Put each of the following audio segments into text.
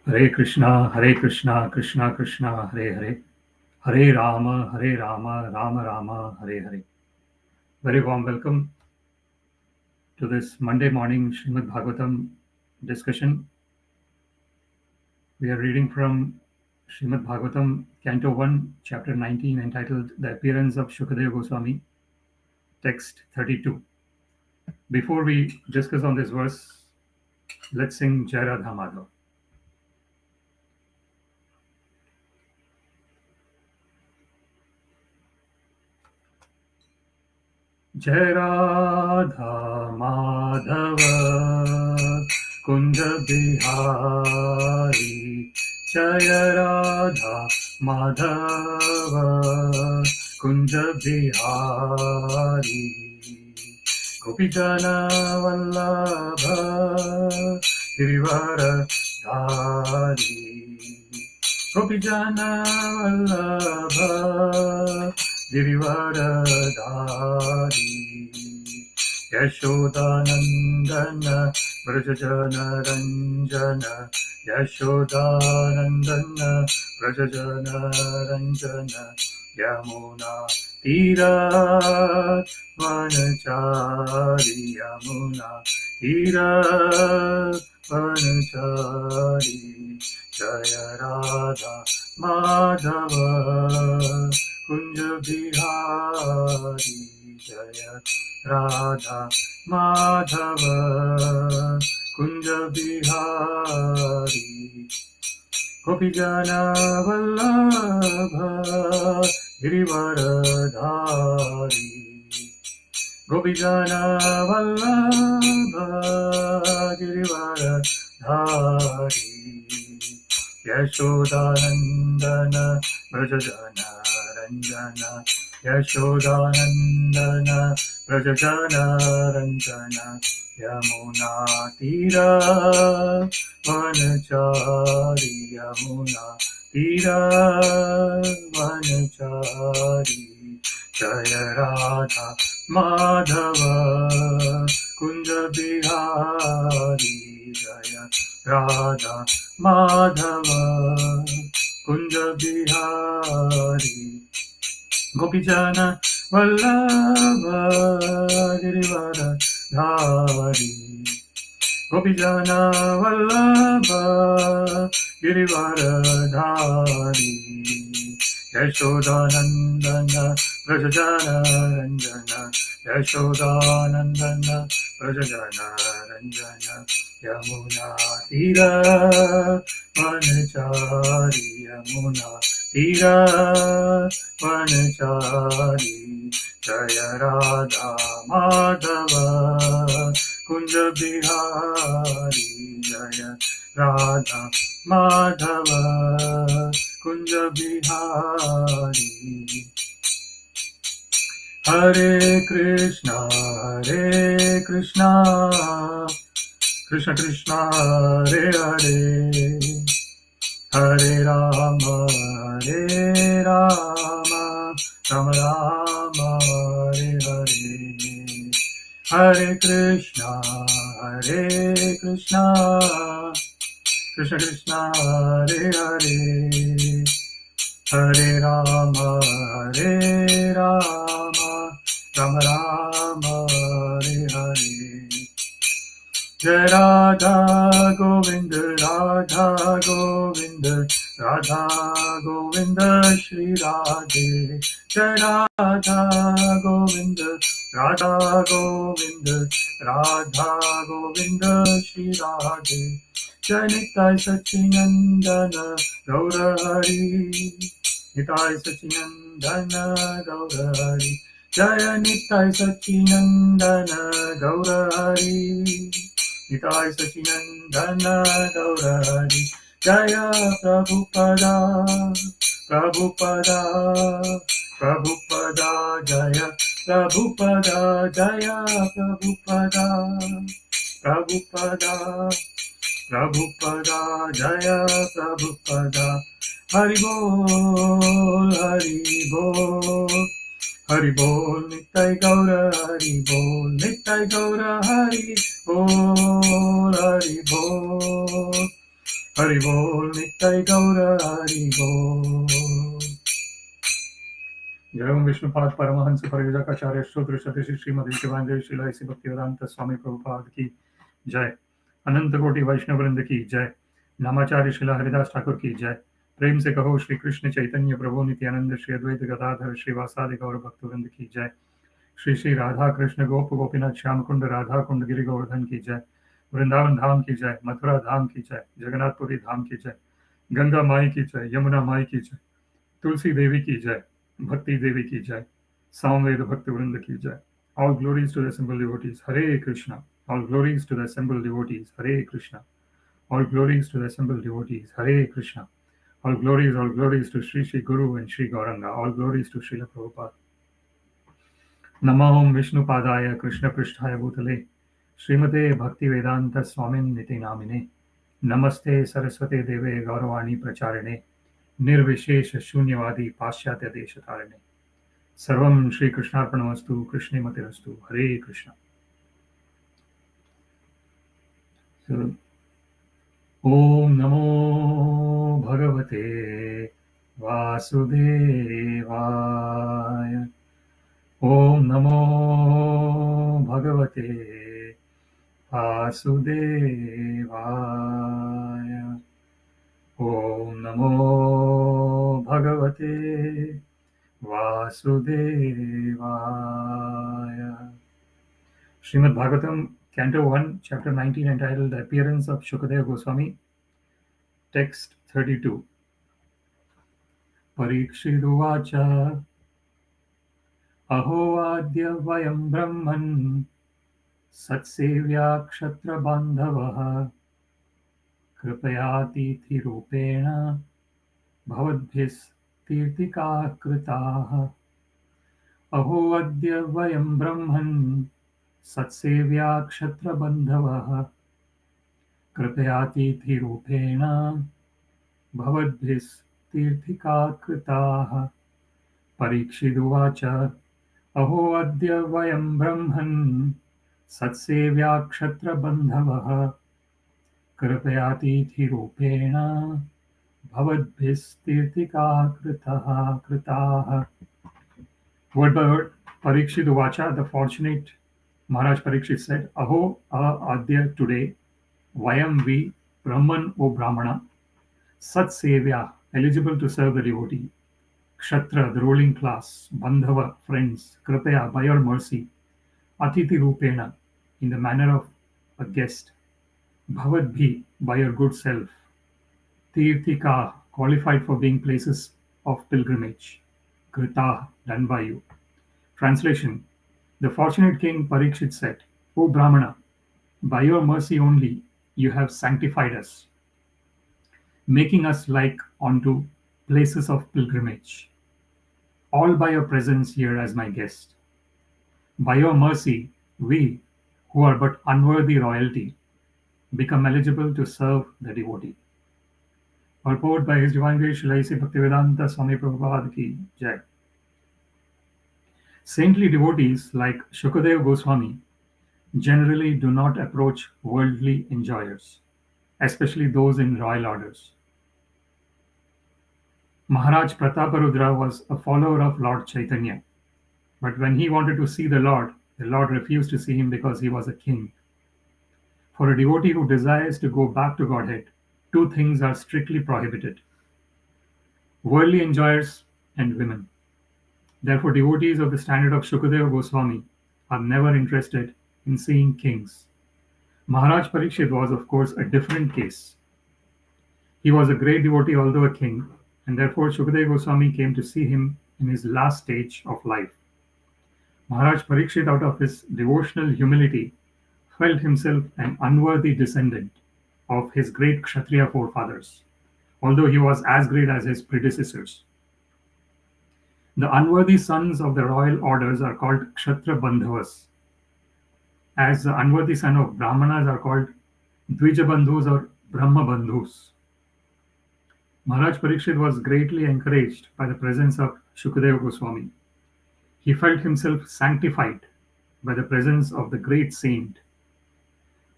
Hare Krishna, Krishna Krishna, Hare Hare, Hare Rama, Rama Rama, Hare Hare. Very warm welcome to this Monday morning Śrīmad-Bhāgavatam discussion. We are reading from Śrīmad-Bhāgavatam, Canto 1, Chapter 19, entitled The Appearance of Shukadeva Goswami, Text 32. Before we discuss on this verse, let's sing Jai Radha Madhava. Jai Radha Madhava Kunja Bihari, Jai Radha Madhava Kunja Bihari, Gopijana Vallabha Girivara Dhari, Gopijana Vallabha Girivara Dhari, Yashodanandana Vrajajana Ranjana, Yashodanandana Vrajajana Ranjana, Yamuna Tira Vanachari, Yamuna Tira Vanachari, Jaya Radha Madhava Kunja Bihari, Jaya Radha Madhava Kunja Bihari, Gopijana Vallabha Girivara Dhari, Gopijana Vallabha Girivara Dhari, Yashodanandana Vrajajana Ranjana, Yashodanandana Vrajajana Ranjana, Yamuna Tira Vanachari, Yamuna Tira Vanachari, Jaya Radha Madhava Kunja Bihari, Jaya Radha Madhava Kunja Bihari, Gopijana Vallabha Girivara Dhari, Gopijana Vallabha Girivara Dhari, Yashodanandana Vrajajana Ranjana, Yashodanandana Vrajajana Ranjana, Yamuna Tira Vanachari, Yamuna Tira Vanachari, Jaya Radha Madhava Kunja Bihari, Jaya Radha Madhava Kunja Bihari. Hare Krishna, Krishna Krishna, Hare Hare, Hare Rama, Rama Rama, Hare Hare, Hare Krishna, Krishna Krishna, Hare Hare, Hare Rama, Rama Rama, Hare Hare. Jai Radha Govinda, Radha Govinda, Radha Govinda, Shri Radhe. Jai Radha Govinda, Radha Govinda, Radha Govinda, Shri Radhe. Jai Nitai Sachinandana, Gaura Hari. Nitai Sachinandana, Gaura Hari. Jaya Nitai Sachinandana, Gaura Hari. Nitai Sachinandana Gaura Hari, Jaya Prabhupada, Prabhupada, Prabhupada, Jaya Prabhupada, Jaya Prabhupada, Prabhupada, Prabhupada, Jaya Prabhupada, Hari Bol, Hari Bol. Hari Bol, Nittai Gaura, Hari Bol, Nittai Gaura, Hari Bol, Hari Bol, Hari Bol Nittai Gaura Hari Bol. Jai Om Vishnupad Paramahansa Parijakacharya Shodra Satishi Śrīmad-Bhāgavatam Śrīla Bhaktivedanta Swami Prabhupada ki Jai. Ananta Koti Vaishnavrinda ki Jai. Namacharya Śrīla Haridas Thakur ki Jai. प्रेम से कहो श्री कृष्ण चैतन्य प्रभु नित्यानंद श्री अद्वैत गदाधर श्रीवासादि गौर भक्तवृंद की जय। श्री श्री राधा कृष्ण गोप गोपीनाथ श्याम कुंड राधा कुंड गिरि गोवर्धन की जय। वृंदावन धाम की जय, मथुरा धाम की जय, जगन्नाथपुरी धाम की जय, गंगा माई की जय, यमुना माई की जय, तुलसी देवी की जय, भक्ति देवी की जय, सामवेद भक्त वृंद की जय। All glories to the assembled devotees. Hare Krishna. All glories to the assembled devotees. Hare Krishna. All glories to the assembled devotees. Hare Krishna. All glories to Sri Sri Guru and Sri Gauranga. All glories to Srila Prabhupada. Namahom Vishnu Padaya Krishna Pristhaya Bhutale Srimate Bhakti Vedanta Swamin Niti Namine Namaste Saraswate Deve Gauravani Pracharine Nirvishesha Shunyavadi Paschatya Deshatarine Sarvam Shri Krishnarpanamastu Krishne Matirastu. Hare Krishna. So, Om Namo Bhagavate Vasudevaya. Om Namo Bhagavate Vasudevaya. Om Namo Bhagavate Vasudevaya. Śrīmad-Bhāgavatam, Canto 1, Chapter 19, entitled The Appearance of Shukadeva Goswami, Text 32. Parīkṣid uvāca Aho adya vayaṁ brahman sat-sevyāḥ kṣatra-bandhavaḥ kṛpayātithi-rūpeṇa bhavadbhis tīrthakāḥ kṛtāḥ. Aho adya vayaṁ brahman sat-sevyāḥ kṣatra-bandhavaḥ kṛpayātithi-rūpeṇa bhavadbhis tīrthakāḥ kṛtāḥ. Parīkṣid uvāca Aho adya vayaṁ brahman sat-sevyāḥ kṣatra-bandhavaḥ kṛpayātithi-rūpeṇa bhavadbhis tīrthakāḥ kṛtāḥ. Word by word, Parīkṣid uvāca, the fortunate Maharaj Parīkṣid said, Aho adya, today, vayaṁ, we, brahman, O brahmana, sat-sevyāḥ, eligible to serve the devotee, kṣatra, the ruling class, bandhava, friends, kṛpaya, by your mercy, atithi-rūpeṇa, in the manner of a guest, bhavadbhis, by your good self, tīrthakāḥ, qualified for being places of pilgrimage, kṛtāḥ, done by you. Translation: the fortunate king Parīkṣid said, O Brahmana, by your mercy only you have sanctified us, making us like unto places of pilgrimage, all by your presence here as my guest. By your mercy, we, who are but unworthy royalty, become eligible to serve the devotee. Purport by His Divine Grace Śrīla Bhaktivedanta Swami Prabhupada ki Jai. Saintly devotees like Shukadeva Goswami generally do not approach worldly enjoyers, especially those in royal orders. Maharaj Prataparudra was a follower of Lord Chaitanya, but when he wanted to see the Lord refused to see him because he was a king. For a devotee who desires to go back to Godhead, two things are strictly prohibited: worldly enjoyers and women. Therefore, devotees of the standard of Shukadeva Goswami are never interested in seeing kings. Maharaj Parīkṣid was, of course, a different case. He was a great devotee, although a king, and therefore Shukadeva Goswami came to see him in his last stage of life. Maharaj Parīkṣid, out of his devotional humility, felt himself an unworthy descendant of his great Kshatriya forefathers, although he was as great as his predecessors. The unworthy sons of the royal orders are called kṣatra-bandhavas, as the unworthy son of brahmanas are called dvija-bandhus or brahma-bandhus. Maharaj Parīkṣid was greatly encouraged by the presence of Shukadeva Goswami. He felt himself sanctified by the presence of the great saint,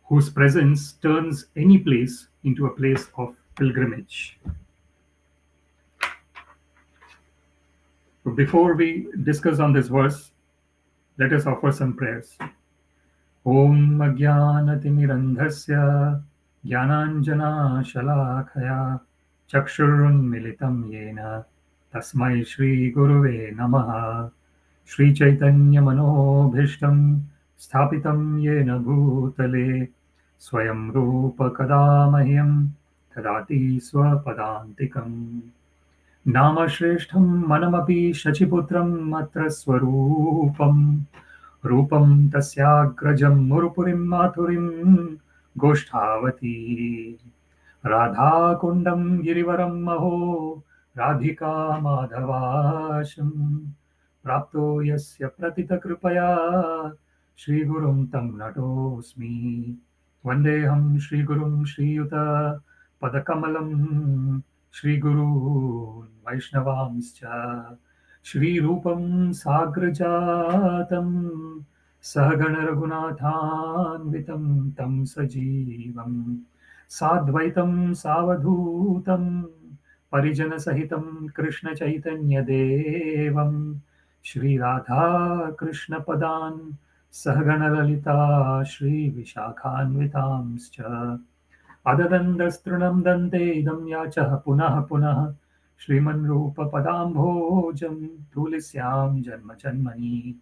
whose presence turns any place into a place of pilgrimage. So before we discuss on this verse, let us offer some prayers. Om Ajnanatimidandhasya Jnananjana Shalakaya Chakshurunmilitam Yena Tasmai Shri Guruve Namaha Shri Chaitanya Manobhishtam Sthapitam Yena Bhutale Swayam Rupa Kadamahyam Tadati Swapadantikam Namashreshtham Manamapi Shachiputram Matra Swarupam Rupam Tasyagrajam Murupurim Mathurim Goshthavati Radha Kundam Girivaram Maho Radhika Madhavasham Prapto Yasya Pratita Kṛpaya Shri Gurum Tam Natosmi Vandeham Shri Gurum Shri Yuta Padakamalam Shri Guru Vaishnavamscha Shri Rupam Sagrajatam Sahagana Raghunathanvitam Tam Sajivam Sadvaitam Savadhutam Parijana Sahitam Krishna Chaitanya Devam Shri Radha Krishna Padan Sahagana Lalita Shri Vishakhanvitamscha Adadandastranam dante idam yachah punah punah Shriman Rupa Padambhojam Tulisyam Janma Janmani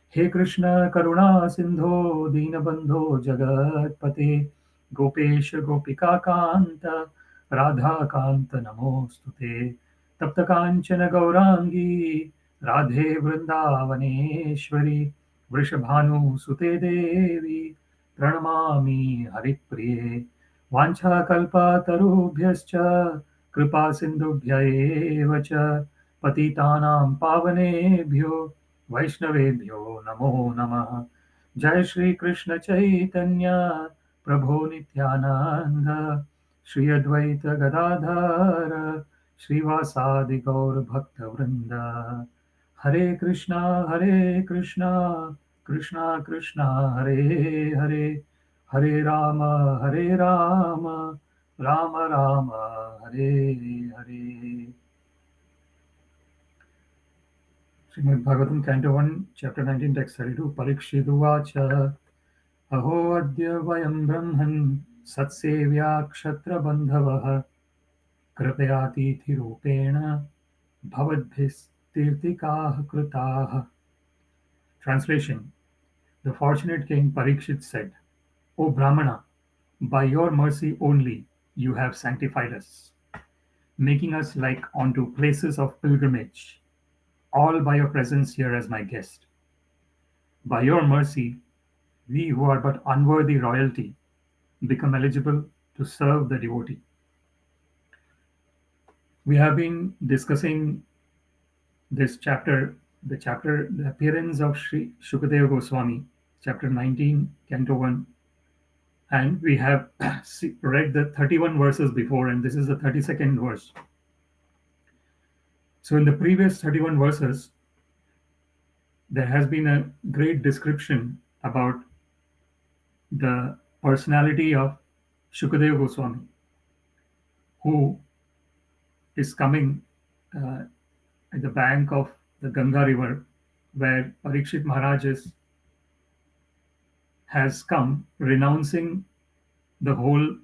He Krishna Karuna Sindho Dinabandho Jagatpate Gopesha Gopika Kanta Radha Kanta Namostute Tapta Kanchana Gaurangi Radhe Vrindavaneshwari Vrishabhanu Sute Devi Pranamami Haripriye Vanchakalpatarubhyascha Kripa Sindhubhya eva cha Patitanam Pavanebhyo Vaishnavebhyo Namo Namaha Jai Shri Krishna Chaitanya Prabhu Nityananda Shri Advaita Gadadhara Srivasadi Gaur Bhakta Vrinda Hare Krishna Krishna Krishna Hare Hare Hare Rama, Rama Rama, Hare Hare. Śrīmad-Bhāgavatam, Canto 1, Chapter 19, Text 32, parīkṣid uvāca. Aho adya vayaṁ brahman sat-sevyāḥ kṣatra-bandhavaḥ kṛpayātithi-rūpeṇa bhavadbhis tīrthakāḥ kṛtāḥ. Translation. The fortunate king Parīkṣid said, O Brahmana, by your mercy only you have sanctified us, making us like unto places of pilgrimage, all by your presence here as my guest. By your mercy, we who are but unworthy royalty become eligible to serve the devotee. We have been discussing this chapter, the appearance of Sri Shukadeva Goswami, chapter 19, Canto 1, and we have read the 31 verses before, and this is the 32nd verse. So in the previous 31 verses, there has been a great description about the personality of Shukadeva Goswami, who is coming at the bank of the Ganga river, where Parīkṣid Maharaj has come, renouncing the whole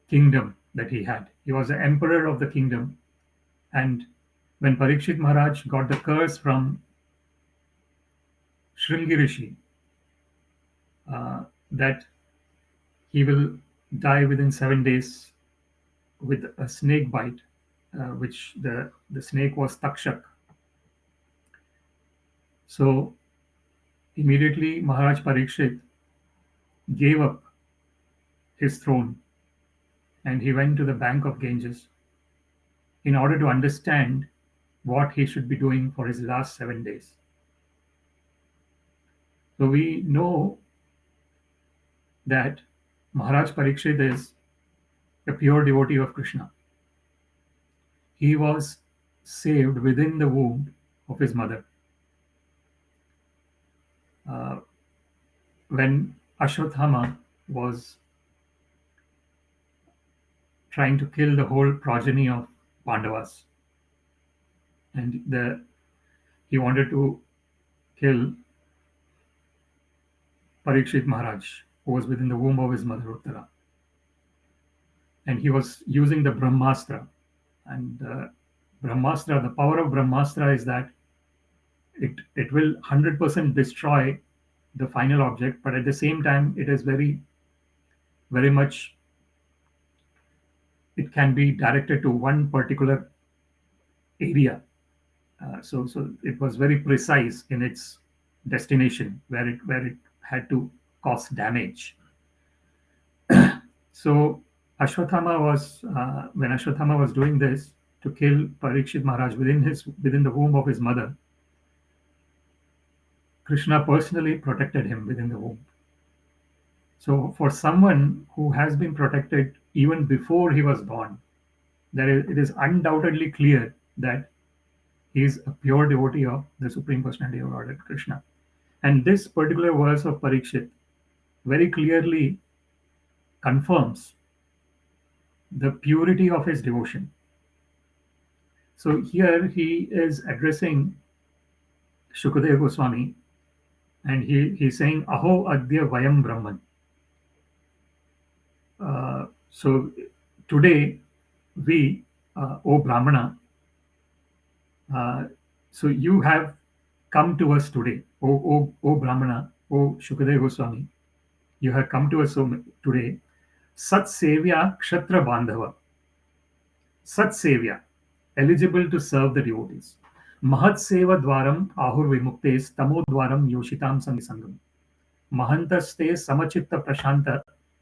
kingdom that he had. He was the emperor of the kingdom, and when Parīkṣid Maharaj got the curse from Shringi Rishi that he will die within 7 days with a snake bite, which the snake was Takshak. So immediately Maharaj Parīkṣid gave up his throne and he went to the bank of Ganges in order to understand what he should be doing for his last 7 days. So we know that Maharaj Parīkṣid is a pure devotee of Krishna. He was saved within the womb of his mother. When Ashwathama was trying to kill the whole progeny of Pandavas. And he wanted to kill Parīkṣid Maharaj, who was within the womb of his mother Uttara. And he was using the Brahmastra. And Brahmastra, the power of Brahmastra is that it will 100% destroy the final object, but at the same time, it is very, very much, it can be directed to one particular area. So it was very precise in its destination where it had to cause damage. So Ashwatthama was when Ashwatthama was doing this to kill Parīkṣid Maharaj within the womb of his mother, Krishna personally protected him within the womb. So for someone who has been protected even before he was born, it is undoubtedly clear that he is a pure devotee of the Supreme Personality of Godhead, Krishna. And this particular verse of Parīkṣid very clearly confirms the purity of his devotion. So here he is addressing Shukadeva Goswami, and he's saying, Aho adya vayaṁ brahman. So today we, O Brahmana, so you have come to us today, O Brahmana, O Shukadeva Goswami, you have come to us today, sat-sevyāḥ kṣatra-bandhavaḥ. Sat-sevyāḥ, eligible to serve the devotees. Mahat-seva-dvaram ahur-vimuktes tamo-dvaram yoshitam sangisangam. Mahantaste samachitta prashanta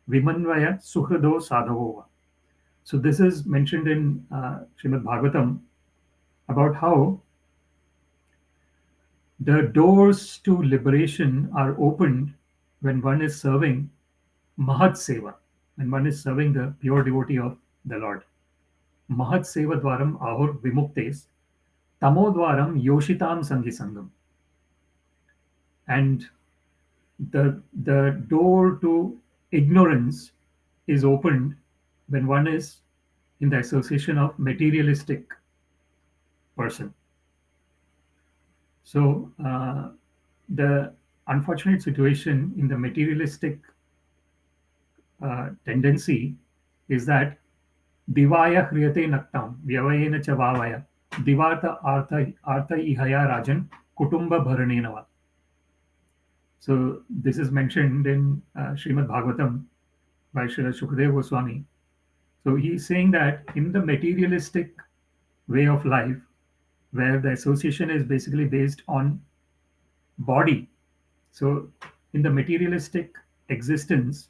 vimanvaya suhrado sadhavova. So this is mentioned in Śrīmad-Bhāgavatam about how the doors to liberation are opened when one is serving Mahat Seva, when one is serving the pure devotee of the Lord. Mahat Seva Dvaram Ahur Vimuktes Tamo Dvaram Yoshitam Sangisangam. And the door to ignorance is opened when one is in the association of materialistic person. So the unfortunate situation in the materialistic tendency is that divaya hriyate naktam vyavayena cha vavaya divata artha ihaya rajan kutumba bharanenava. So this is mentioned in Śrīmad-Bhāgavatam by Srila Shukadeva Goswami. So he's saying that in the materialistic way of life, where the association is basically based on body. So in the materialistic existence,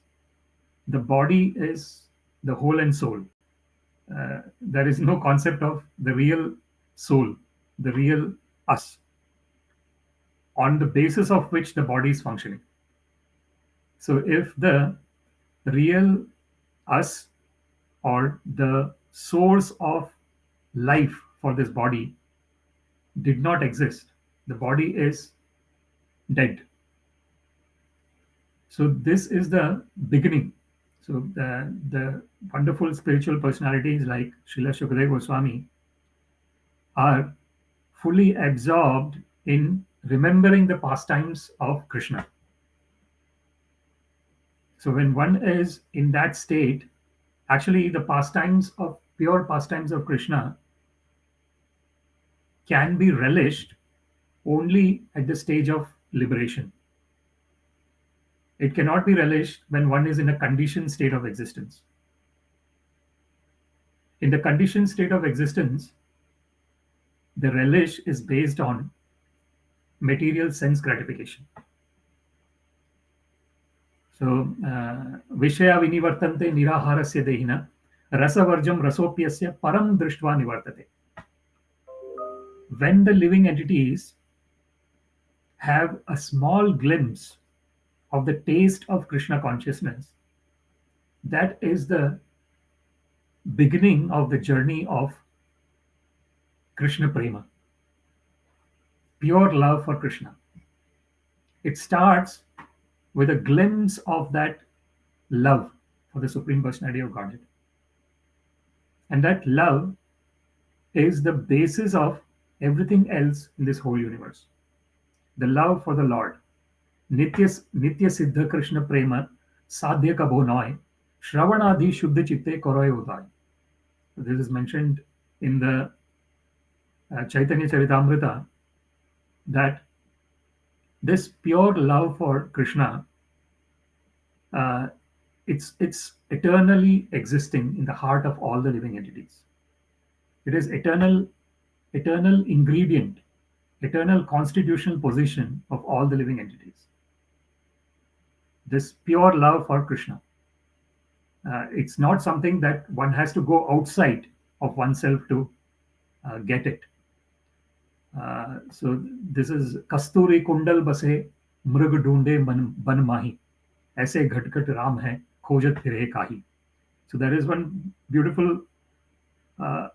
the body is the whole and soul. There is no concept of the real soul, the real us, on the basis of which the body is functioning. So if the real us or the source of life for this body did not exist, the body is dead. So this is the beginning. So the wonderful spiritual personalities like Srila Shukadeva Goswami are fully absorbed in remembering the pastimes of Krishna. So when one is in that state, actually the pure pastimes of Krishna can be relished only at the stage of liberation. It cannot be relished when one is in a conditioned state of existence. In the conditioned state of existence, the relish is based on material sense gratification. So, Vishaya vinivartante niraharasya dehina rasavarjam rasopyasya param drishtva nivartate. When the living entities have a small glimpse of the taste of Krishna consciousness, that is the beginning of the journey of Krishna Prema, pure love for Krishna. It starts with a glimpse of that love for the Supreme Personality of Godhead. And that love is the basis of everything else in this whole universe. The love for the Lord. Nitya Siddha Krishna Prema Sadhya Kabho Noy Shravanadi Shuddha Chitte Koroy Uday. This is mentioned in the Chaitanya Charitamrita, that this pure love for Krishna, uh, it's eternally existing in the heart of all the living entities. It is eternal ingredient, eternal constitutional position of all the living entities. This pure love for Krishna. It's not something that one has to go outside of oneself to get it. So this is Kasturi Kundal Base Mrug Dunde Ban Mahi. Aise Ghatkat Ram hai Khojat Phire Kahi. So there is one beautiful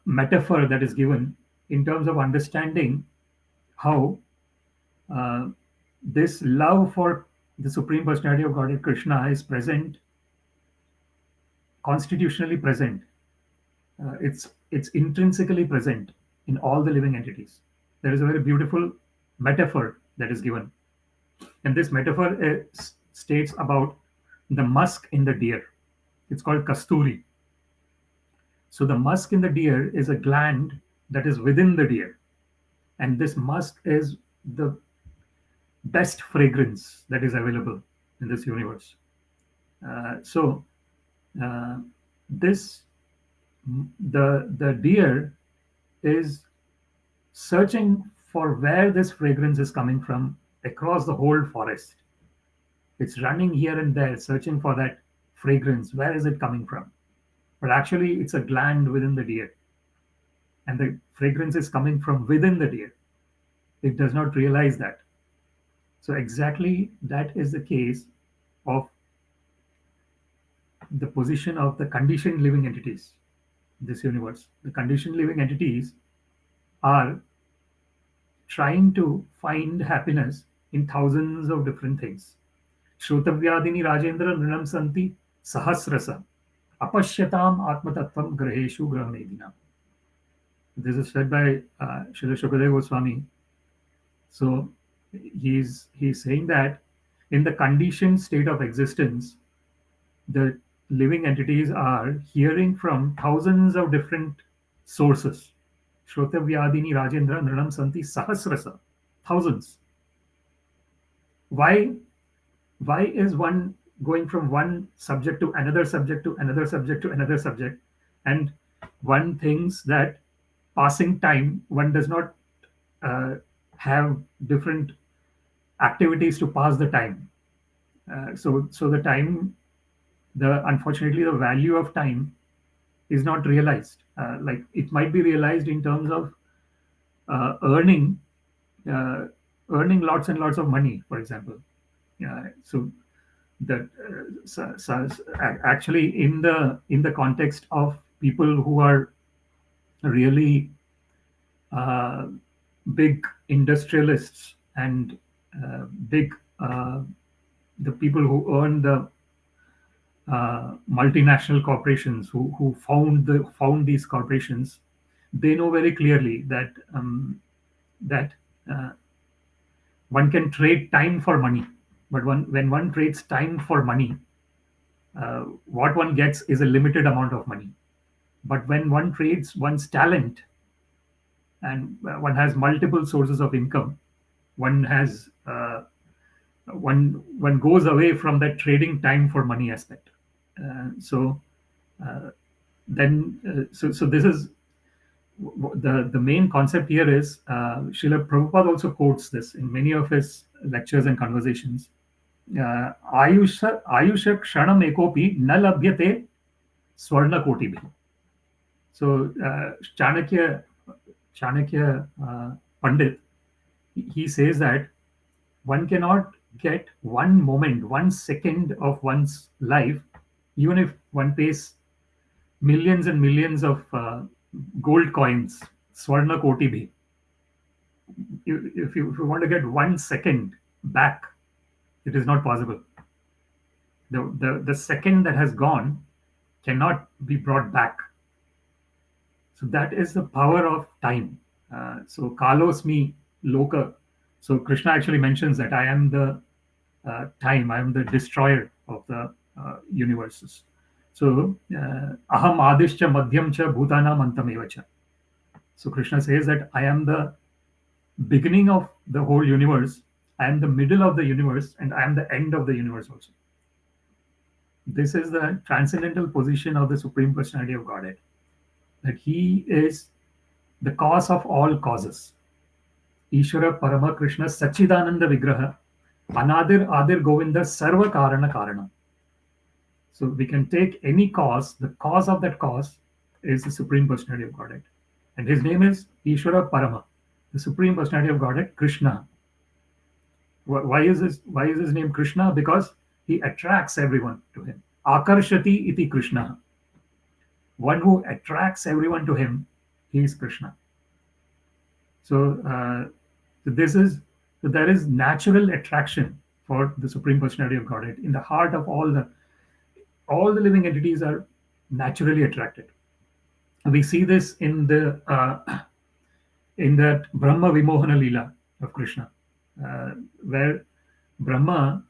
metaphor that is given in terms of understanding how this love for the Supreme Personality of Godhead Krishna is present, constitutionally present. It's intrinsically present in all the living entities. There is a very beautiful metaphor that is given, and this metaphor states about the musk in the deer. It's called kasturi. So the musk in the deer is a gland that is within the deer, and this musk is the best fragrance that is available in this universe. So this the deer is searching for where this fragrance is coming from across the whole forest. It's running here and there searching for that fragrance. Where is it coming from? But actually it's a gland within the deer, and the fragrance is coming from within the deer. It does not realize that. So exactly that is the case of the position of the conditioned living entities in this universe. The conditioned living entities are trying to find happiness in thousands of different things. Shrotavyadini Rajendra Nrinam Santi Sahasrasa Apashyatam Atmatattvam Graheshu Grahanedina. This is said by Srila Shukadeva Goswami. So he's saying that in the conditioned state of existence, the living entities are hearing from thousands of different sources. Shrotavyadini Rajendra Nrinam Santi Sahasrasa. Thousands. Why is one going from one subject to another subject to another subject to another subject, and one thinks that passing time, one does not have different activities to pass the time. So the time, unfortunately the value of time is not realized. Like it might be realized in terms of earning lots and lots of money, for example. So that actually in the context of people who are really big industrialists and big the people who earn the multinational corporations who found these corporations, they know very clearly that that one can trade time for money, but when one trades time for money, what one gets is a limited amount of money. But when one trades one's talent, and one has multiple sources of income, one has one goes away from that trading time for money aspect. So this is the main concept here is Srila Prabhupada also quotes this in many of his lectures and conversations. Ayusha kshanam ekopi na labhyate swarna koti bhi. So Chanakya Pandit, he says that one cannot get one moment, 1 second of one's life, even if one pays millions and millions of gold coins, swarna koti bhi. If you want to get 1 second back, it is not possible. The second that has gone cannot be brought back. So that is the power of time. So kalos me loka. So Krishna actually mentions that I am the time, I am the destroyer of the universes. So aham adishcha madhyam cha bhutanam antameva cha. So Krishna says that I am the beginning of the whole universe, I am the middle of the universe, and I am the end of the universe also. This is the transcendental position of the Supreme Personality of Godhead, that He is the cause of all causes. Ishvara Parama Krishna Sachidananda Vigraha Anadir Adir Govinda Sarva Karana Karana. So we can take any cause, the cause of that cause is the Supreme Personality of Godhead. And His name is Ishvara Parama, the Supreme Personality of Godhead, Krishna. Why is his name Krishna? Because He attracts everyone to Him. Akarshati iti Krishna. One who attracts everyone to Him, He is Krishna. So there is natural attraction for the Supreme Personality of Godhead. In the heart of all the living entities are naturally attracted. We see this in that Brahma Vimohana Leela of Krishna, where Brahma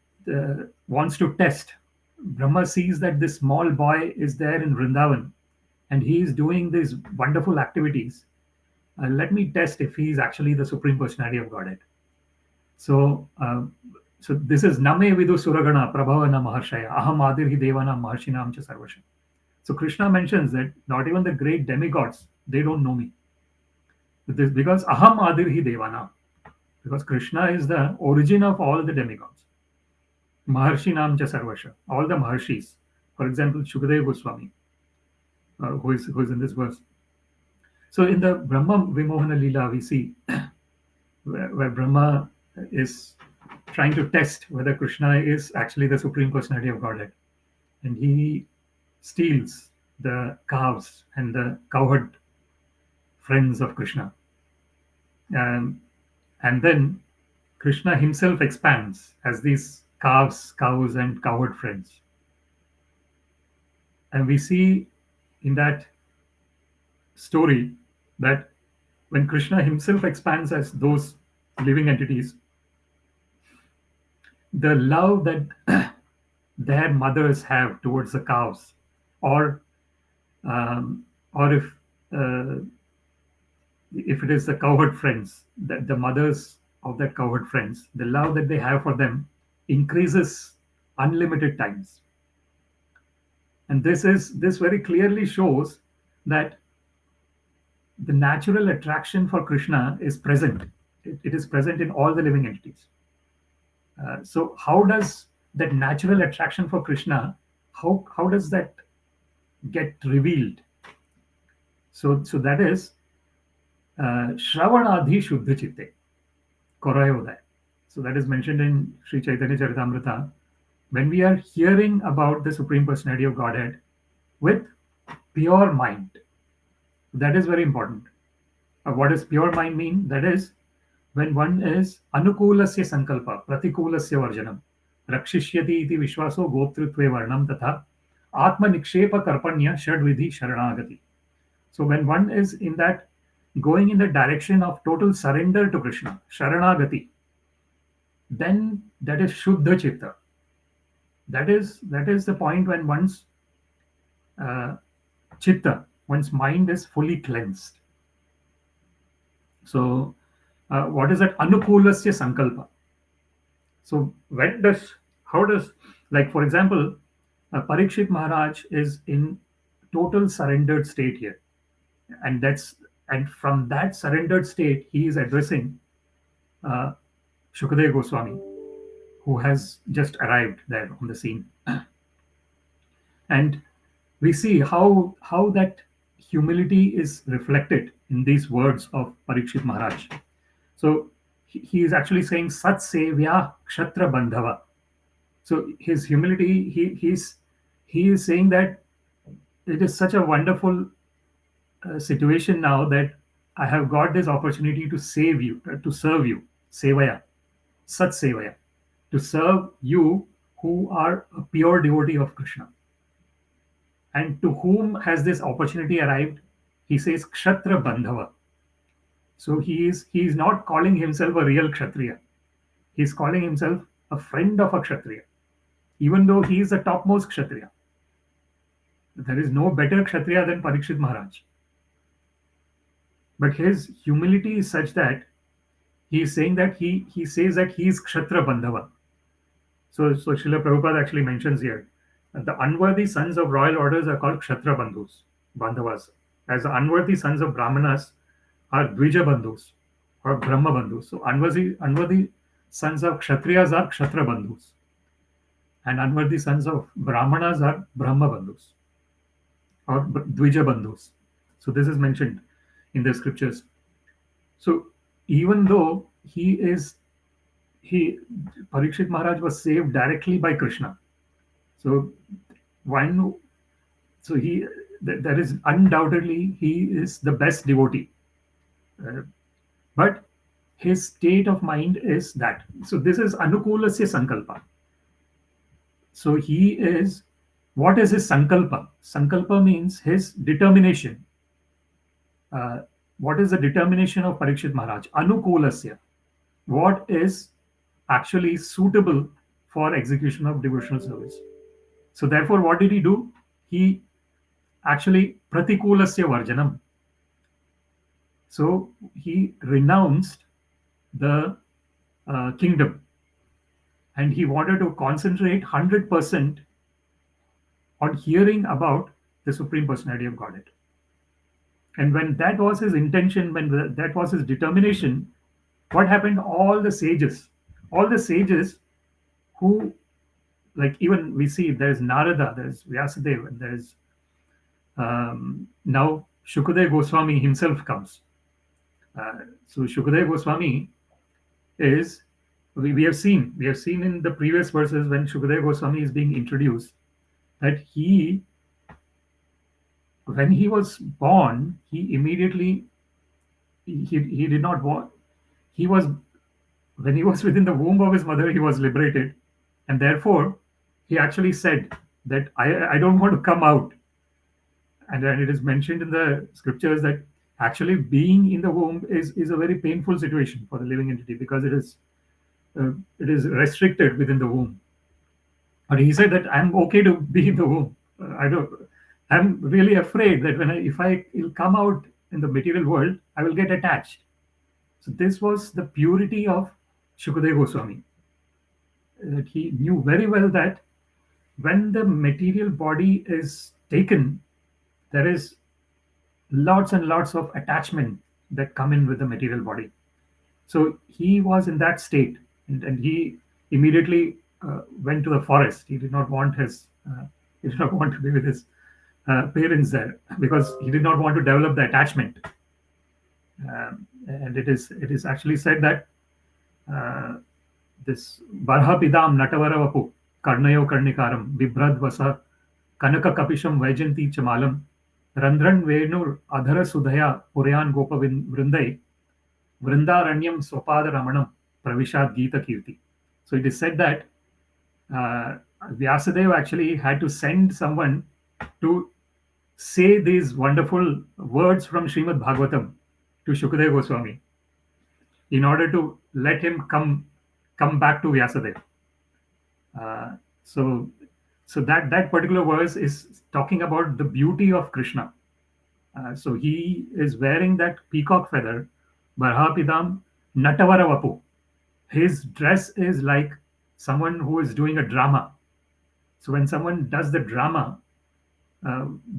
wants to test. Brahma sees that this small boy is there in Vrindavan and he is doing these wonderful activities. Let me test if he is actually the Supreme Personality of Godhead. So this is Name Vidu Suragana Prabhavana Maharshaya Aham Adirhi Devanam Maharshinam Cha Sarvasha. So Krishna mentions that not even the great demigods, they don't know me. This because Aham Adirhi Devanam. Because Krishna is the origin of all the demigods. Maharshinam Cha Sarvasha. All the Maharshis. For example, Shukadeva Goswami, who is in this verse. So in the Brahma Vimohana Leela, we see where Brahma is trying to test whether Krishna is actually the Supreme Personality of Godhead. And he steals the calves and the cowherd friends of Krishna. And then Krishna himself expands as these calves, cows, and cowherd friends. And we see in that story that when Krishna himself expands as those living entities, the love that their mothers have towards the cows, or if it is the cowherd friends, that the mothers of that cowherd friends, the love that they have for them increases unlimited times. And this very clearly shows that the natural attraction for Krishna is present. It is present in all the living entities. So how does that natural attraction for Krishna, how does that get revealed? So that is Shravanadhi Shuddha Chitte Korayodaya. So that is mentioned in Sri Chaitanya Charitamrita. When we are hearing about the Supreme Personality of Godhead with pure mind, that is very important. What does pure mind mean? That is when one is anukulasya sankalpa, pratikulasya varjanam, rakshishyati iti vishwaso goptrutve varnam tatha atma nikshepa karpanya shadvidhi sharanagati. So when one is in that, going in the direction of total surrender to Krishna, sharanagati, then that is shuddha chitta. That is the point when one's chitta, one's mind is fully cleansed. So what is that anukulasya sankalpa? So how does, like for example, Parīkṣid Maharaj is in total surrendered state here, and from that surrendered state he is addressing Shukadeva Goswami, who has just arrived there on the scene. And we see how that humility is reflected in these words of Parīkṣid Maharaj. So he is actually saying sat-sevyāḥ kṣatra-bandhavaḥ. So his humility, he is saying that it is such a wonderful situation now that I have got this opportunity to serve you, sevaya, sat-sevyāḥ, to serve you who are a pure devotee of Krishna. And to whom has this opportunity arrived? he says kṣatra-bandhavaḥ. So he is not calling himself a real kshatriya. He is calling himself a friend of a kshatriya, even though he is the topmost kshatriya. There is no better kshatriya than Parīkṣid Maharaj. But his humility is such that he is saying that he says that he is kṣatra-bandhavaḥ. So Srila Prabhupada actually mentions here that the unworthy sons of royal orders are called kṣatra-bandhavas, as the unworthy sons of brahmanas are dvija-bandhus or brahma-bandhus. So unworthy sons of kshatriyas are kṣatra-bandhus, and unworthy sons of brahmanas are brahma-bandhus or dvija-bandhus. So this is mentioned in the scriptures. So even though Parīkṣid Maharaj was saved directly by Krishna. So there is undoubtedly he is the best devotee. But his state of mind is that. So this is anukulasya sankalpa. So what is his sankalpa? Sankalpa means his determination. What is the determination of Parīkṣid Maharaj? Anukulasya. What is actually suitable for execution of devotional service. So therefore, what did he do? He actually pratikulasya varjanam. So he renounced the kingdom, and he wanted to concentrate 100% on hearing about the Supreme Personality of Godhead. And when that was his intention, when that was his determination, what happened? All the sages who, like, even we see there's Narada, there's Vyasadeva, and there's now Shukadeva Goswami himself comes. So Shukadeva Goswami is, we have seen in the previous verses when Shukadeva Goswami is being introduced that when he was born, he immediately he did not want. When he was within the womb of his mother, he was liberated, and therefore he actually said that I don't want to come out. And then it is mentioned in the scriptures that actually being in the womb is a very painful situation for the living entity, because it is restricted within the womb. But he said that I'm okay to be in the womb. I'm really afraid that if I will come out in the material world, I will get attached. So this was the purity of Shukadeva Goswami. That he knew very well that when the material body is taken, there is lots and lots of attachment that come in with the material body. So he was in that state, and he immediately went to the forest. He did not want to be with his parents there, because he did not want to develop the attachment. And it is actually said that this Barhapidam Natavara Vapu Karnayo Karnikaram Vibhradvasa Kanaka Kapisham Vaijanti Chamalam Randran Venur Adhara Sudhaya Purayan Gopa Vrindai Vrindaranyam Swapada Ramanam Pravishad Gita Kirti. So it is said that Vyasadeva actually had to send someone to say these wonderful words from Śrīmad-Bhāgavatam to Shukadeva Goswami in order to let him come back to Vyasadeva. So that particular verse is talking about the beauty of Krishna. So he is wearing that peacock feather, Barhapidam Natavara Vapu. His dress is like someone who is doing a drama. So when someone does the drama,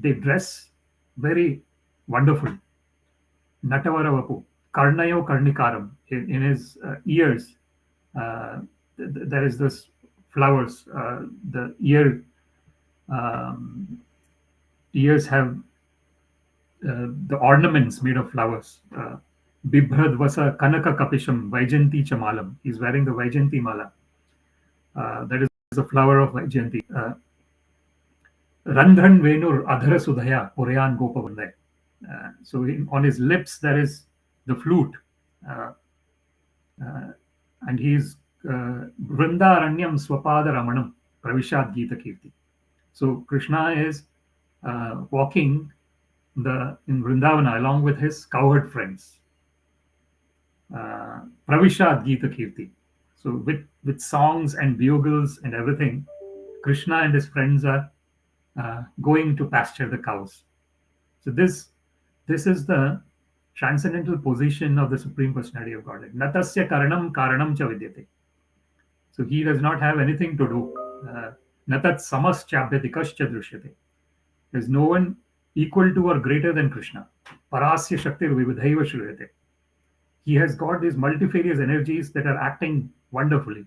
they dress very wonderful. Natavara Vapu. Karnayo Karnikaram. In his ears, there is this flowers. The ears have the ornaments made of flowers. Bibhradvasa Kanaka Kapisham Vaijanti Chamalam. He's wearing the Vaijanti Mala. That is the flower of Vaijanti. Randhan Venur Adhara Sudhaya Purayan Gopa Vrindai. So on his lips there is the flute. And he is Vrindaranyam Swapada Ramanam Pravishad Gita Kirti. So Krishna is walking in Vrindavana along with his cowherd friends. Pravisha Gita Kirti. So with songs and bugles and everything, Krishna and his friends are going to pasture the cows. So this is the transcendental position of the Supreme Personality of Godhead. Natasya karanam karanam cha vidyate. So he does not have anything to do. Natat samas chabhyati kascha drishyate. There's no one equal to or greater than Krishna. Parasya shaktir vividhaiva shruyate. He has got these multifarious energies that are acting wonderfully.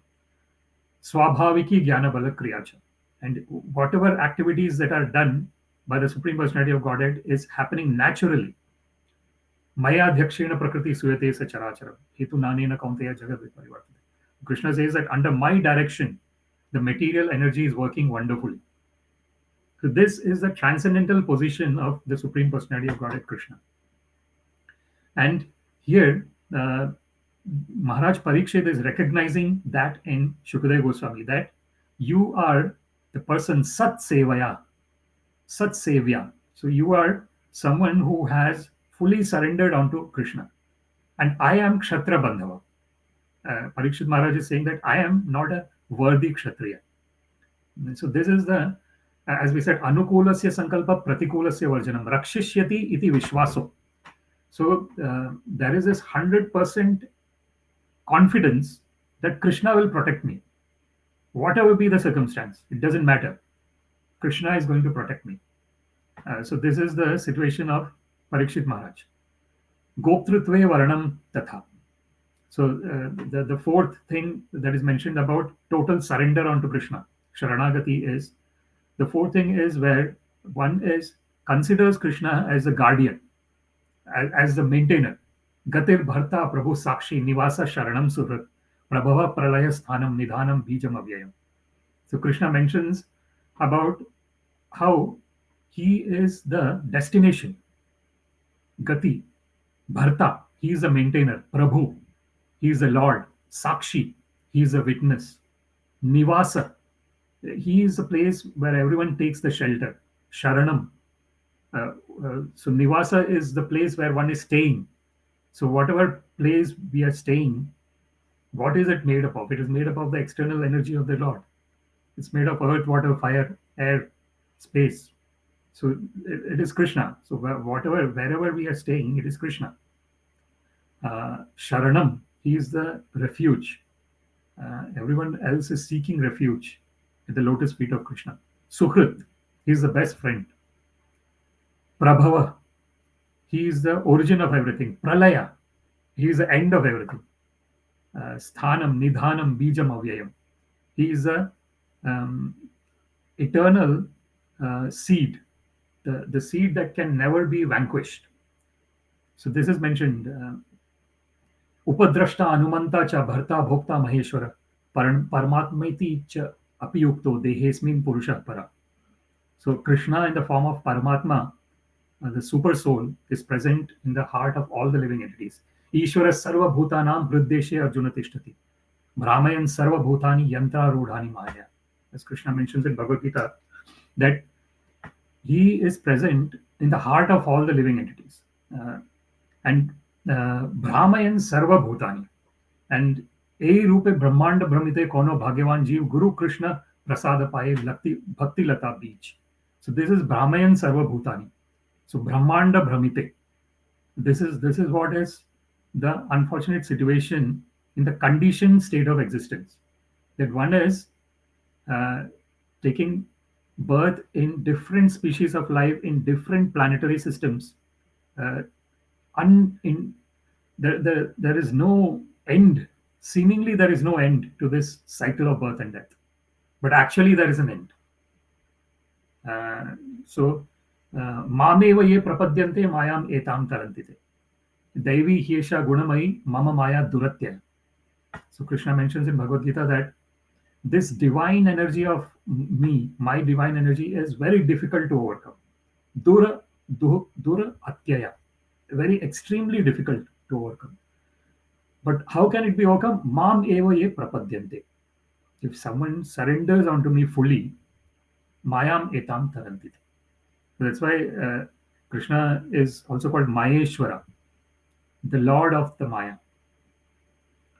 Swabhaviki jnana bala kriyacha. And whatever activities that are done by the Supreme Personality of Godhead is happening naturally. Maya adhyakshena prakriti suyate sacharacharam. Hetu nanena kaunteya jagat viparivartate. Krishna says that under my direction, the material energy is working wonderfully. So this is the transcendental position of the Supreme Personality of Godhead, Krishna. And here, Maharaj Parīkṣid is recognizing that in Shukadeva Goswami, that you are the person sat-sevyāḥ. Sat-sevyāḥ. So you are someone who has fully surrendered onto Krishna. And I am kṣatra-bandhavaḥ. Parīkṣid Maharaj is saying that I am not a worthy kshatriya. So this is the, as we said, anukulasya sankalpa pratikulasya varjanam rakshishyati iti vishvaso. So there is this 100% confidence that Krishna will protect me. Whatever be the circumstance, it doesn't matter. Krishna is going to protect me. So this is the situation of Parīkṣid Maharaj. Goptrutve varanam tatha. So the fourth thing that is mentioned about total surrender onto Krishna, Sharanagati, is the fourth thing is where one is considers Krishna as the guardian, as the maintainer. Gatir bharta prabhu sakshi nivasa sharanam surat prabhava pralaya sthanam nidhanam bijam avyayam. So Krishna mentions about how he is the destination. Gati, bharta, he is the maintainer. Prabhu, he is the Lord. Sakshi, he is a witness. Nivasa, he is the place where everyone takes the shelter. Sharanam. So Nivasa is the place where one is staying. So whatever place we are staying, what is it made up of? It is made up of the external energy of the Lord. It's made of earth, water, fire, air, space. So it is Krishna. So wherever we are staying, it is Krishna. Sharanam, he is the refuge. Everyone else is seeking refuge at the lotus feet of Krishna. Suhrit, he is the best friend. Prabhava, he is the origin of everything. Pralaya, he is the end of everything. Sthanam, nidhanam, bijam avyayam. He is the eternal seed, the seed that can never be vanquished. So this is mentioned. Upadrashta anumanta cha bharta bhokta maheshwara paramatmaiti cha apiyukto dehesmin purushah para. So Krishna in the form of Paramatma, the super soul, is present in the heart of all the living entities. Ishvara sarva bhutanam vriddeshe arjuna tishtati. Brahmayan sarva bhutani yantra rudhani maya. As Krishna mentions in Bhagavad Gita, that he is present in the heart of all the living entities. And Brahmayan sarva bhutani. And e rupe brahmanda brahmite kono bhagyavan jeev guru Krishna prasada paye bhakti lata beach. So this is Brahmayan sarva bhutani. So brahmanda brahmite. This is what is the unfortunate situation in the conditioned state of existence. That one is taking birth in different species of life in different planetary systems. There is no end. Seemingly, there is no end to this cycle of birth and death. But actually, there is an end. Mameva ye prapadyante mayam etam tarantite. Daivi hiesha gunamai mama maya duratya. So Krishna mentions in Bhagavad Gita that this divine energy of me, my divine energy, is very difficult to overcome. Dura atyaya. Very extremely difficult to overcome. But how can it be overcome? Mam eva ye prapadyante. If someone surrenders onto me fully, mayam etam tarantite. That's why Krishna is also called Maheshwara, the Lord of the Maya.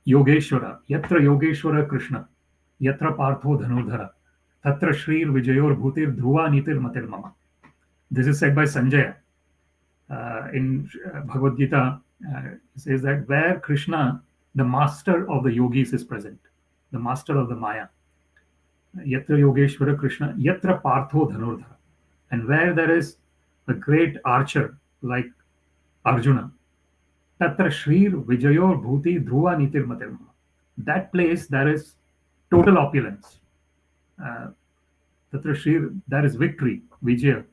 Yogeshwara, Yatra Yogeshwara Krishna, Yatra Partho Dhanurdhara, Tatra Shrir Vijayor Bhutir Dhruva Nitir Matir Mama. This is said by Sanjaya in Bhagavad Gita. It says that where Krishna, the master of the yogis, is present, the master of the Maya. Yatra Yogeshwara Krishna, Yatra Partho Dhanurdhara. And where there is a great archer like Arjuna, Tatra Shrir Vijayor Bhuti Dhruva Nitir Matir Mama. That place there is total opulence. Tatra Shrir, there is victory, Vijaya.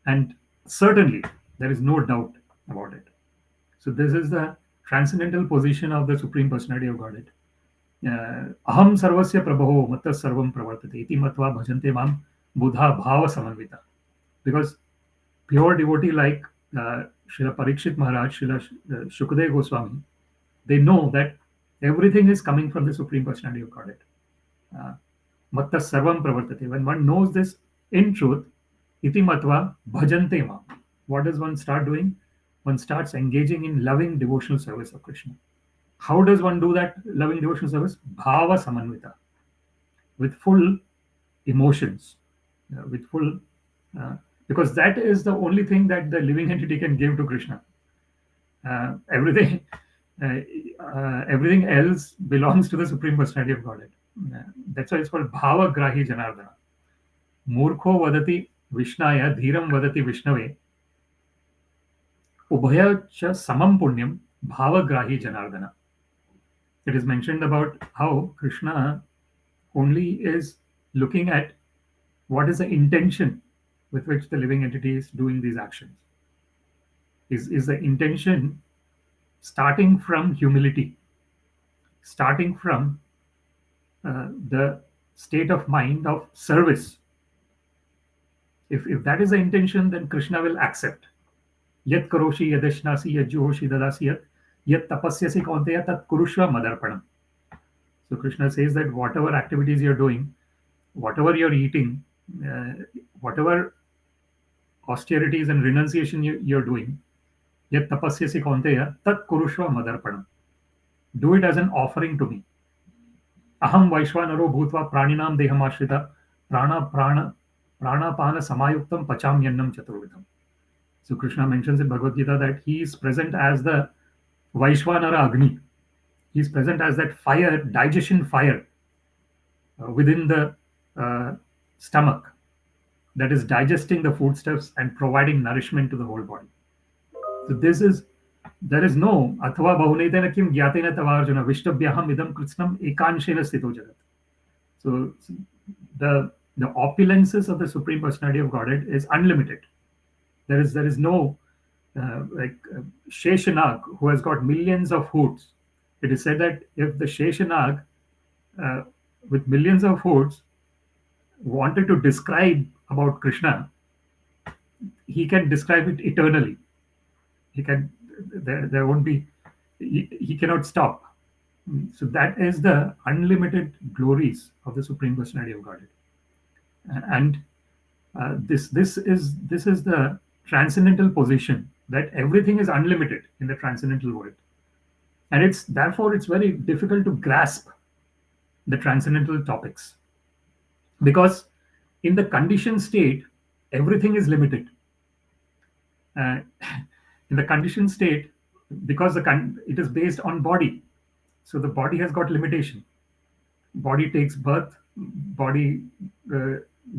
And certainly there is no doubt about it. So this is the transcendental position of the Supreme Personality of Godhead. Aham sarvasya prabho matta sarvam pravartate iti matva bhajante mam buddha bhava samanvita. Because pure devotee like Srila Parīkṣid Maharaj, Srila Shukadeva Goswami, they know that everything is coming from the Supreme Personality of Godhead. Matta sarvam pravartate. When one knows this in truth, iti matva bhajante mam. What does one start doing? One starts engaging in loving devotional service of Krishna. How does one do that loving devotional service? Bhava samanvita, with full emotions, with full, because that is the only thing that the living entity can give to Krishna. Everything else belongs to the Supreme Personality of Godhead. That's why it's called Bhava Grahi Janardana. Murkho vadati Vishnaya, Dhiram vadati Vishnave, Ubhaya cha samam punyam Bhava Grahi Janardana. It is mentioned about how Krishna only is looking at what is the intention with which the living entity is doing these actions. Is the intention starting from humility, starting from the state of mind of service? If that is the intention, then Krishna will accept. Yat karoshi yadashnasi yajjuhoshi dadasi yat yat tapasyasi kaunteya tat kurushva madarpanam. So Krishna says that whatever activities you're doing, whatever you're eating, whatever austerities and renunciation you're doing, yat tapasyasi kaunteya tat kurushva madarpanam. Do it as an offering to me. Aham vaishvanaro bhutva praninam dehamashrita prana pana samayuktam pachamyannam chaturvidham. So Krishna mentions in Bhagavad Gita that he is present as the Vaishvanara Agni. He is present as that fire, digestion fire within the stomach that is digesting the foodstuffs and providing nourishment to the whole body. So there is no athava bahunetena kim gyatena tavarjuna vishtabhyaham idam kritsnam ekanshena sthito jagat. So the opulences of the Supreme Personality of Godhead is unlimited. There is no like Sheshanag, who has got millions of hoods. It is said that if the Sheshanag with millions of hoods wanted to describe about Krishna, he can describe it eternally. He can, there won't be, he cannot stop. So that is the unlimited glories of the Supreme Personality of Godhead. And this is the transcendental position, that everything is unlimited in the transcendental world. And therefore it's very difficult to grasp the transcendental topics, because in the conditioned state everything is limited. In the conditioned state, because it is based on body, so the body has got limitation. Body takes birth, body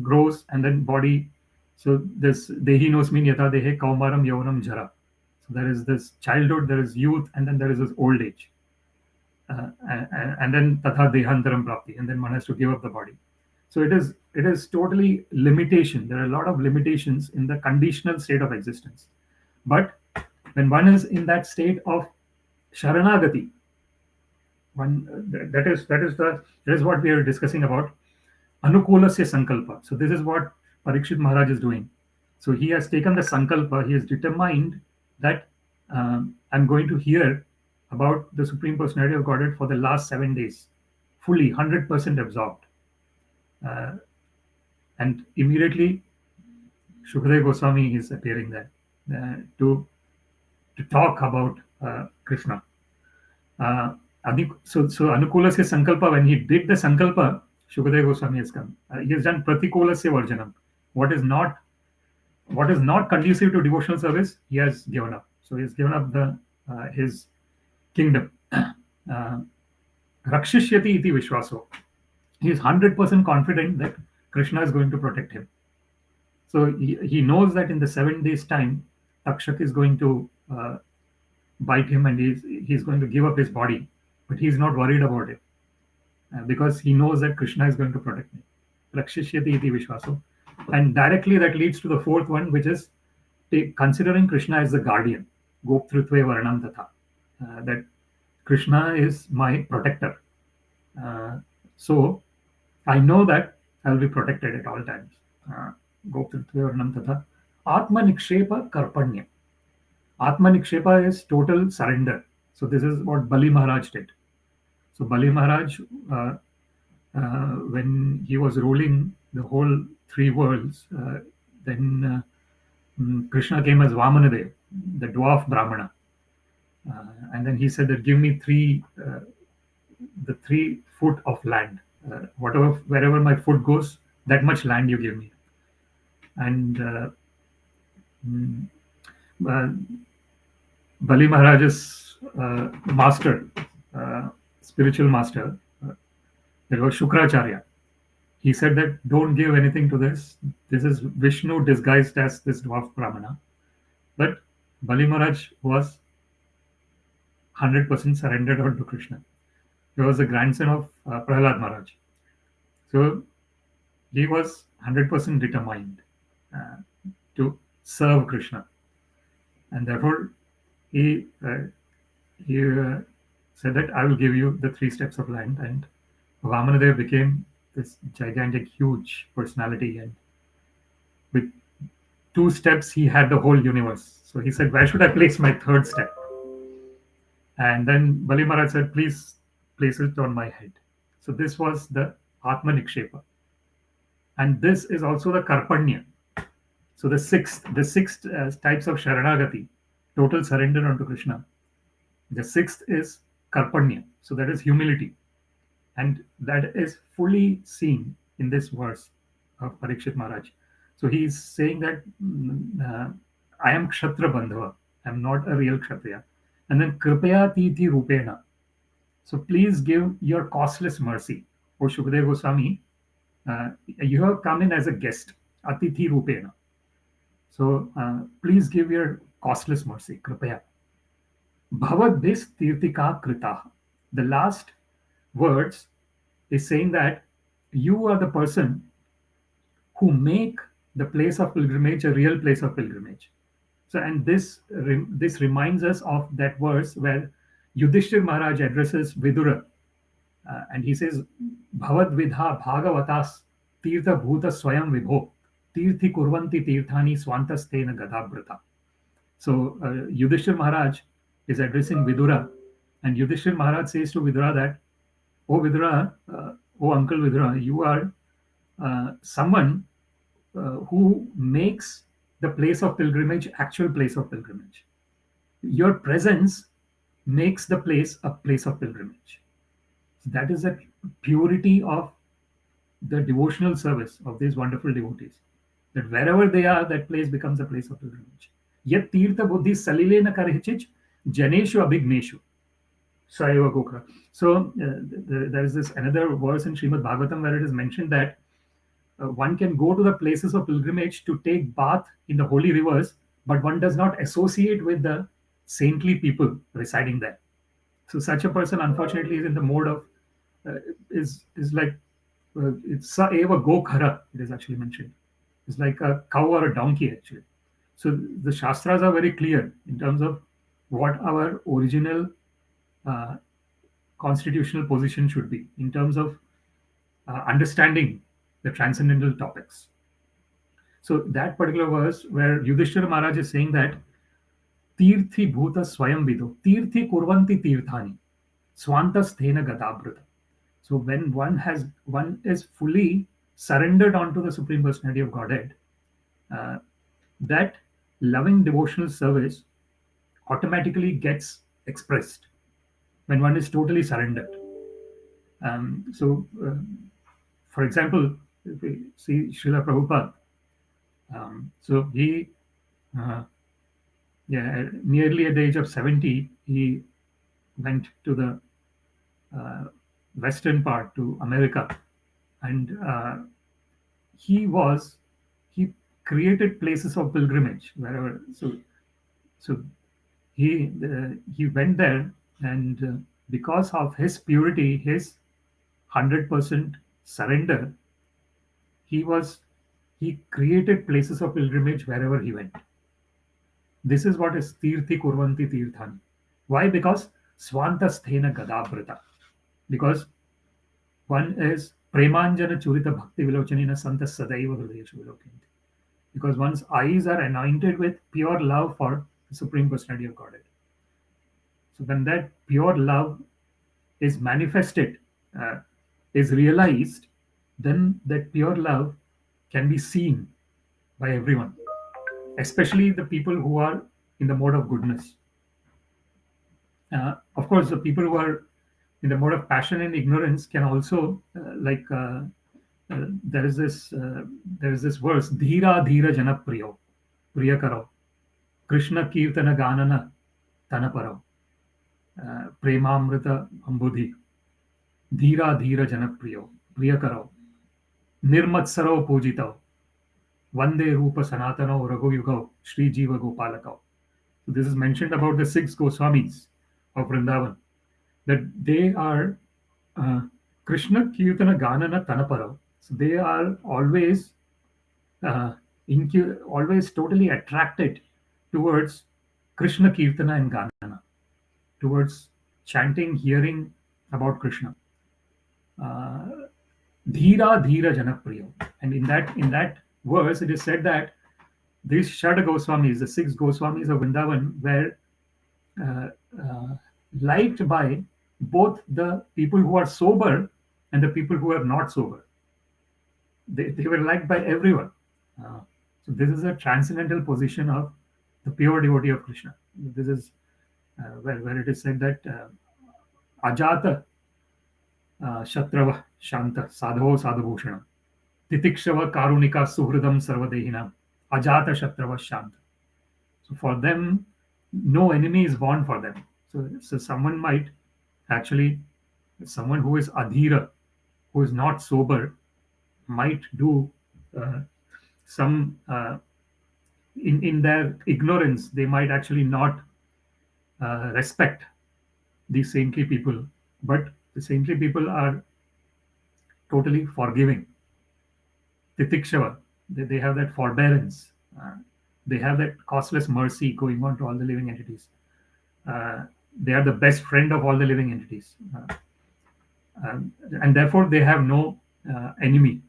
grows, and then body. So this dehi nosmin yata dehe kaumaram yavanam jara. So there is this childhood, there is youth, and then there is this old age. And then tatha dehantaram prapti, and then one has to give up the body. So it is totally limitation. There are a lot of limitations in the conditional state of existence. But when one is in that state of sharanagati, that is what we are discussing about anukulasya sankalpa. So this is what Parīkṣid Maharaj is doing. So he has taken the sankalpa. He has determined that I'm going to hear about the Supreme Personality of Godhead for the last 7 days, fully 100% absorbed. And immediately Shukadeva Goswami is appearing there. to talk about Krishna. So Anukulasya Sankalpa, when he did the Sankalpa, Shukadeva Goswami has come. He has done Pratikulasya Varjanam. What is not conducive to devotional service, he has given up. So he has given up his kingdom. Rakshishyati iti vishwaso. He is 100% confident that Krishna is going to protect him. So he knows that in the 7 days' time, Takshak is going to bite him and he's going to give up his body. But he's not worried about it because he knows that Krishna is going to protect me. Rakshishyati iti vishwaso. And directly that leads to the fourth one, which is considering Krishna as the guardian. Goptrutve varanam tatha. That Krishna is my protector. So I know that I will be protected at all times. Goptrutve varanam tatha. Atma nikshepa karpanya. Atma nikshepa is total surrender. So this is what Bali Maharaj did. So Bali Maharaj, when he was ruling the whole 3 worlds, then Krishna came as Vamanadev, the dwarf Brahmana. And then he said that give me the 3 foot of land. Wherever my foot goes, that much land you give me. And Bali Maharaj's master, spiritual master, there was Shukracharya. He said that don't give anything to this. This is Vishnu disguised as this dwarf Brahmana. But Bali Maharaj was 100% surrendered on to Krishna. He was the grandson of Prahlad Maharaj. So he was 100% determined to serve Krishna. And therefore, he said that I will give you the 3 steps of land. And Vamanadev became this gigantic, huge personality. And with 2 steps, he had the whole universe. So he said, where should I place my 3rd step? And then Bali Maharaj said, please place it on my head. So this was the Atma Nikshepa. And this is also the Karpanya. So the sixth types of Sharanagati, total surrender unto Krishna. The 6th is Karpanya. So that is humility. And that is fully seen in this verse of Parīkṣid Maharaj. So he is saying that I am kṣatra-bandhavaḥ. I am not a real Kshatriya. And then kṛpayātithi-rūpeṇa. So please give your costless mercy. O Shukadeva Goswami, you have come in as a guest, atithi-rūpeṇa. So please give your costless mercy, kṛpaya. Bhavadbhis tīrthakāḥ kṛtāḥ. The last words is saying that you are the person who make the place of pilgrimage a real place of pilgrimage. So, and this reminds us of that verse where Yudhishthir Maharaj addresses Vidura, and he says, "Bhavadvidha bhagavatas tīrtha bhuta swayam vibho tīrthi kurvanti tīrthani swantastena gadabrata." So Yudhishthir Maharaj is addressing Vidura, and Yudhishthir Maharaj says to Vidura that, "Oh Vidura, oh Uncle Vidura, you are someone who makes the place of pilgrimage actual place of pilgrimage. Your presence makes the place a place of pilgrimage." That is the purity of the devotional service of these wonderful devotees. That wherever they are, that place becomes a place of pilgrimage. Yet tirtha buddhi salilena karhichich janeshu abhigneshu saeva gokra. So there is this another verse in Śrīmad-Bhāgavatam where it is mentioned that one can go to the places of pilgrimage to take bath in the holy rivers, but one does not associate with the saintly people residing there. So such a person, unfortunately, is in the mode of is like it's saeva gokhara. It is actually mentioned. It's like a cow or a donkey actually. So the Shastras are very clear in terms of what our original constitutional position should be in terms of understanding the transcendental topics. So that particular verse where Yudhishthira Maharaj is saying that tīrthi bhuta swayam vido tīrthi kurvanti tīrthani swantasthena gadabrata. So when one is fully surrendered onto the Supreme Personality of Godhead, that loving devotional service automatically gets expressed when one is totally surrendered. For example, if we see Srila Prabhupada, so he, uh, nearly at the age of 70, he went to the western part, to America, and he created places of pilgrimage wherever. So he went there, and because of his purity, his 100% surrender, he created places of pilgrimage wherever he went. This is what is tīrthi kurvanti tīrthani. Why? Because svantasthena gadabrata. Because one is premanjana churita bhakti vilochanina santa sadaiva hridayeshu vilokanti. Because one's eyes are anointed with pure love for the Supreme Personality of Godhead. So when that pure love is manifested, is realized, then that pure love can be seen by everyone, especially the people who are in the mode of goodness. Of course, the people who are in the mode of passion and ignorance can also, there is this verse, dhīra dhīra jana priyo priyakaro Krishna kirtana ganana tanaparo premamrita ambudhi dhīra dhīra jana priyo priyakaro nirmatsaro pujito vande rupa sanātana raghuyugo Shri Jiva Gopalakao. So this is mentioned about the 6 Goswamis of Vrindavan, that they are Krishna Kirtana Ganana Tanapara. So they are always always totally attracted towards Krishna Kirtana and Ganana, towards chanting, hearing about Krishna. Dhīra Dhīra Janapriyo. And in that verse, it is said that these Shad Goswamis, the 6 Goswamis of Vrindavan, were liked by both the people who are sober and the people who are not sober. They were liked by everyone. So this is a transcendental position of the pure devotee of Krishna. This is where it is said that ajata shatrava shanta sadho sadhubhushana titikshava karunika suhridam sarvadehina ajata shatrava shanta. So for them, no enemy is born for them. So someone might actually, someone who is adhira, who is not sober, might do some in their ignorance, they might actually not respect these saintly people, but the saintly people are totally forgiving. Titikshava, they have that forbearance. They have that costless mercy going on to all the living entities. They are the best friend of all the living entities. And therefore they have no enemy.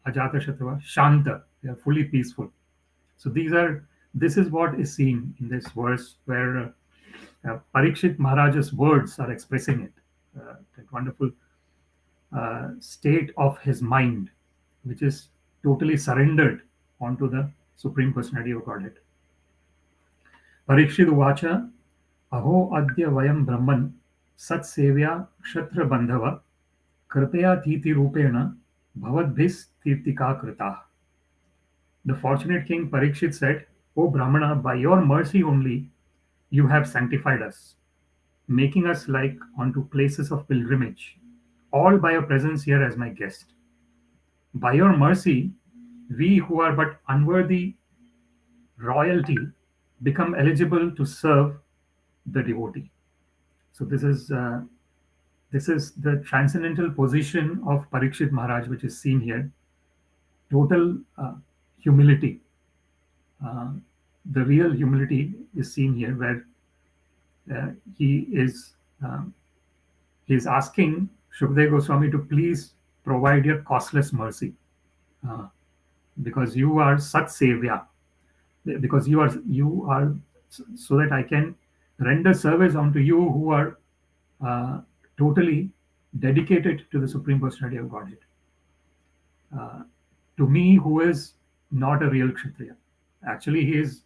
Ajata Shatrava, Shanta, they are fully peaceful. So this is what is seen in this verse, where Parīkṣid Maharaj's words are expressing it. That wonderful state of his mind, which is totally surrendered onto the Supreme Personality of Godhead. Parīkṣid uvāca, aho adya vayaṁ brahman sat-sevyāḥ kṣatra-bandhavaḥ kṛpayātithi-rūpeṇa bhavadbhis tīrthakāḥ kṛtāḥ. The fortunate king Parīkṣid said, "O Brahmana, by your mercy only you have sanctified us, making us like unto places of pilgrimage, all by your presence here as my guest. By your mercy, we who are but unworthy royalty become eligible to serve the devotee." So this is the transcendental position of Parīkṣid Maharaj, which is seen here. Total humility. The real humility is seen here, where he is asking Shukadeva Goswami to please provide your costless mercy, because you are sat-sevyāḥ, because you are so that I can render service unto you who are totally dedicated to the Supreme Personality of Godhead. To me, who is not a real Kshatriya. Actually, he is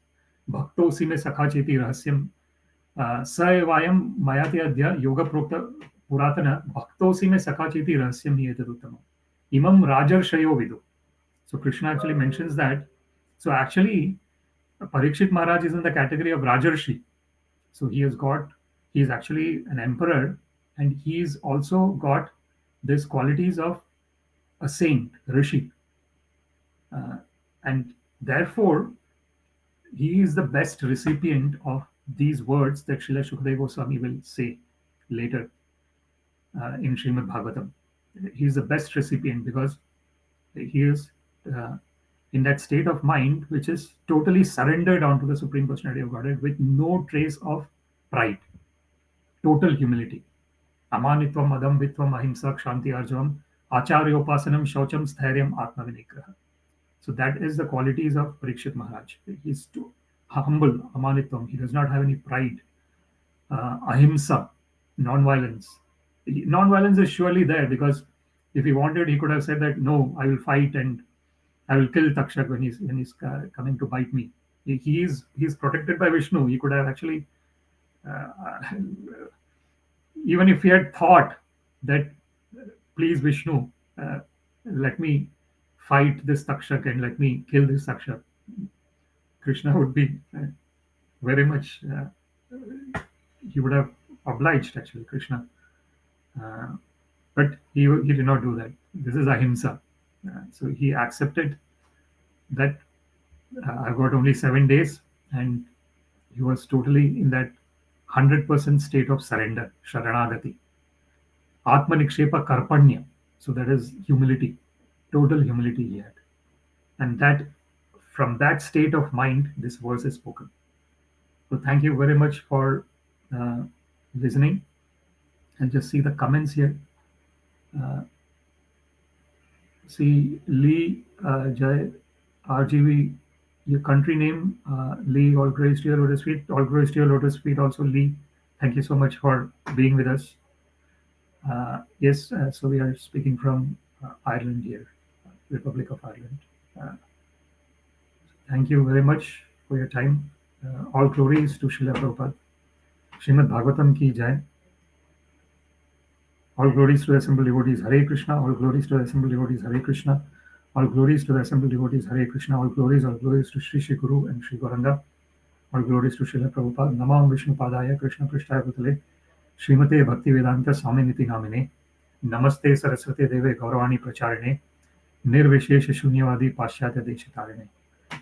भक्तोऽसि मे सखा चेति रहस्यम स vayaṁ mayate adya yoga prokta puratana bhaktosi me sakha cheti rahasyam niyetaduttamam imam rajarshayo vidu. So Krishna actually mentions that. So actually, Parīkṣid Maharaj is in the category of Rajarshi. So he is actually an emperor, and he's also got these qualities of a saint, Rishi. And therefore, he is the best recipient of these words that Srila Shukadeva Goswami will say later in Śrīmad-Bhāgavatam. He is the best recipient because he is in that state of mind which is totally surrendered onto the Supreme Personality of Godhead with no trace of pride, total humility. Amanitvam, adambhitvam, ahimsa, kshanti, arjavam, acharyopasanam, shaucham, sthairyam, atmavinigraha. So that is the qualities of Parīkṣid Maharaj. He is too humble, amanitvam. He does not have any pride. Ahimsa, non-violence. Non-violence is surely there because if he wanted, he could have said that, no, I will fight and I will kill Takshak when he's coming to bite me. He's protected by Vishnu. He could have actually, even if he had thought that, please Vishnu, let me fight this Takshak and let me kill this Takshak, Krishna would be very much, he would have obliged actually Krishna. But he did not do that. This is ahimsa. So he accepted that I've got only 7 days, and he was totally in that 100% state of surrender, sharanagati. Atmanikshepa karpanya. So that is humility, total humility he had. And that from that state of mind, this verse is spoken. So thank you very much for listening. And just see the comments here. See Lee, Jai, RGV, your country name, Lee, all grace to your lotus feet. All grace to your lotus feet also, Lee. Thank you so much for being with us. Yes, so we are speaking from Ireland here, Republic of Ireland. Thank you very much for your time. All glories to Srila Prabhupada. Śrīmad-Bhāgavatam ki jai. All glories to the assembled devotees, Hare Krishna. All glories to the assembled devotees, Hare Krishna. All glories to the assembled devotees, Hare Krishna. All glories to Shri Shri Guru and Shri Gauranga. All glories to Srila Prabhupada. Namam Vishnu Padaya Krishna Prishtaya Bhutale Srimate Bhakti Vedanta Swaminiti Namine Namaste Saraswate Deve Gauravani Pracharine Nirvishesha Shunyavadi Paschatya Deshitarine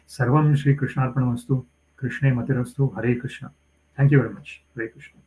Sarvam Shri Krishnarpanamastu Krishne Matirastu Hare Krishna. Thank you very much. Hare Krishna.